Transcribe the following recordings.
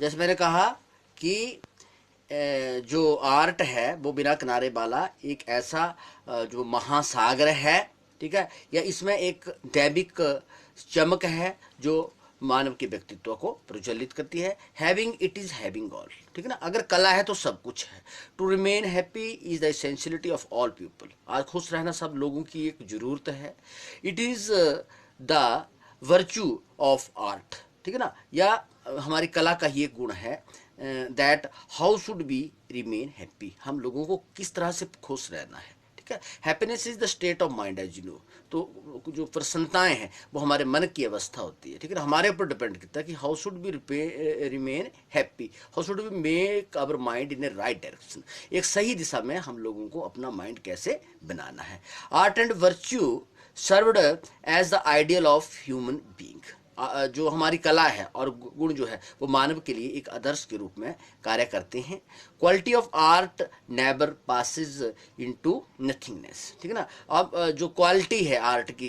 जैसे मैंने कहा कि जो आर्ट है वो बिना किनारे वाला एक ऐसा जो महासागर है, ठीक है, या इसमें एक दैविक चमक है जो मानव के व्यक्तित्व को प्रज्वलित करती है। Having it is having all, ठीक है ना। अगर कला है तो सब कुछ है। To remain happy is the essentiality of all people. आज खुश रहना सब लोगों की एक जरूरत है। It is the virtue of art, ठीक है ना, या हमारी कला का ही एक गुण है। That how should be remain happy, हम लोगों को किस तरह से खुश रहना है, ठीक है। Happiness is the state of mind as you know. तो जो प्रसन्नताएं हैं वो हमारे मन की अवस्था होती है, ठीक है ना। हमारे ऊपर डिपेंड करता है कि how should be remain happy, how should be make our mind in a right direction. एक सही दिशा में हम लोगों को अपना माइंड कैसे बनाना है। Art and virtue served as the ideal of human being. जो हमारी कला है और गुण जो है वो मानव के लिए एक आदर्श के रूप में कार्य करते हैं। Quality of art never passes into nothingness, ठीक है ना। अब जो क्वालिटी है आर्ट की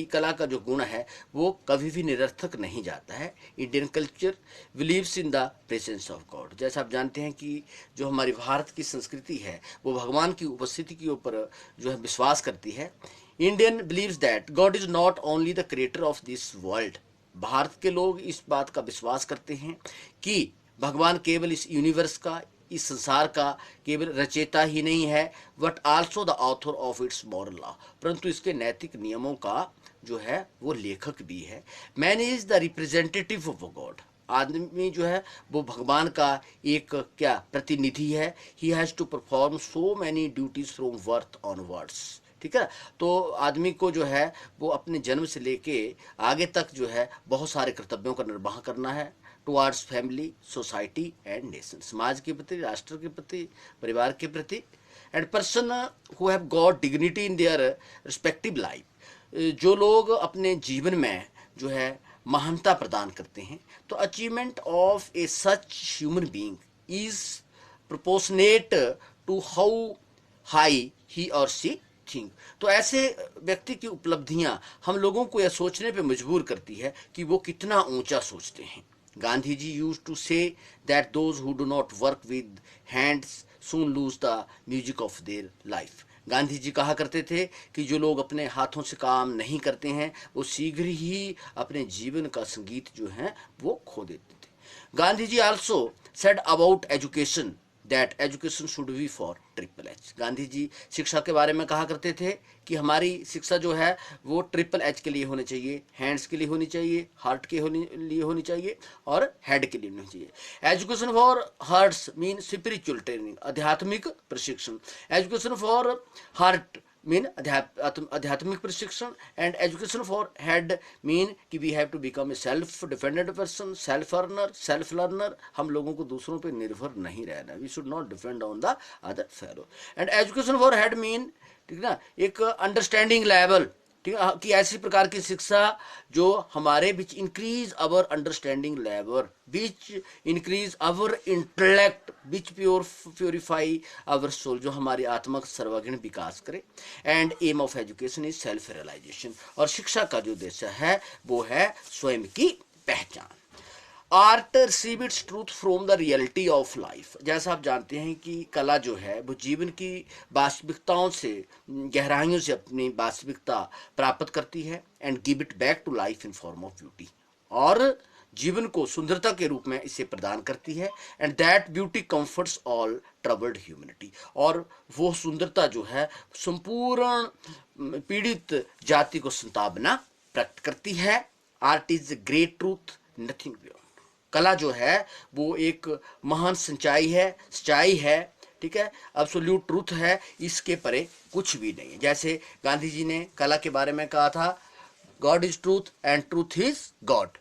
कला का जो गुण है वो कभी भी निरर्थक नहीं जाता है। Indian culture believes in the presence of God. जैसा आप जानते हैं कि जो हमारी भारत की संस्कृति है वो भगवान की उपस्थिति के ऊपर जो है विश्वास करती है। Indian believes that God is not only the creator of this world. Bharat के लोग इस बात का विश्वास करते हैं कि भगवान केवल इस यूनिवर्स का, इस संसार का केवल रचयिता ही नहीं है, but also the author of its moral law, परंतु इसके नैतिक नियमों का जो है वो लेखक भी है। Man is the representative of God. आदमी जो है वो भगवान का एक क्या प्रतिनिधि है। He has to perform so many duties from birth onwards, ठीक है। तो आदमी को जो है वो अपने जन्म से लेके आगे तक जो है बहुत सारे कर्तव्यों का निर्वाह करना है towards family, society and nation. समाज के प्रति, राष्ट्र के प्रति, परिवार के प्रति। And person who have got dignity in their respective life. जो लोग अपने जीवन में जो है महानता प्रदान करते हैं तो achievement of a such human being is proportionate to how high he और सी थिंक। तो ऐसे व्यक्ति की उपलब्धियां हम लोगों को यह सोचने पे मजबूर करती है कि वो कितना ऊंचा सोचते हैं। Gandhi ji used to say that those who do not work with hands soon lose the music of their life. Gandhi ji कहा करते थे कि जो लोग अपने हाथों से काम नहीं करते हैं वो शीघ्र ही अपने जीवन का संगीत जो है वो खो देते थे। Gandhi ji also said about education that education should be for triple H. Gandhi ji शिक्षा के बारे में कहा करते थे कि हमारी शिक्षा जो है वो ट्रिपल एच के लिए होनी चाहिए, हैंड्स के लिए होनी चाहिए, हार्ट के लिए होनी चाहिए और हेड के लिए होनी चाहिए। Education for hearts mean spiritual training, आध्यात्मिक प्रशिक्षण। एजुकेशन फॉर हार्ट मीन आध्यात्मिक प्रशिक्षण। And education for head mean कि we have to become a self dependent person, self earner, self learner. हम लोगों को दूसरों पे निर्भर नहीं रहना। We should not depend on the other fellow. And education for head mean, ठीक है ना, एक अंडरस्टैंडिंग लेवल, ठीक है, कि ऐसी प्रकार की शिक्षा जो हमारे बीच इंक्रीज अवर अंडरस्टैंडिंग लेवल, बीच इंक्रीज अवर इंटेलेक्ट, बीच प्योरीफाई अवर सोल, जो हमारी आत्मा का सर्वांगीण विकास करे। And aim of education is self realisation. और शिक्षा का जो उद्देश्य है वो है स्वयं की पहचान। Art receive its truth from the reality of life. जैसा आप जानते हैं कि कला जो है वो जीवन की वास्तविकताओं से, गहराइयों से अपनी वास्तविकता प्राप्त करती है and give it back to life in form of beauty, और जीवन को सुंदरता के रूप में इसे प्रदान करती है। And that beauty comforts all troubled humanity. और वो सुंदरता जो है संपूर्ण पीड़ित जाति को संतापना प्रकट करती है। Art is great truth, nothing beyond. कला जो है वो एक महान सच्चाई है, ठीक है, एब्सोल्यूट ट्रूथ है, इसके परे कुछ भी नहीं है। जैसे गांधी जी ने कला के बारे में कहा था, God is truth and truth is God.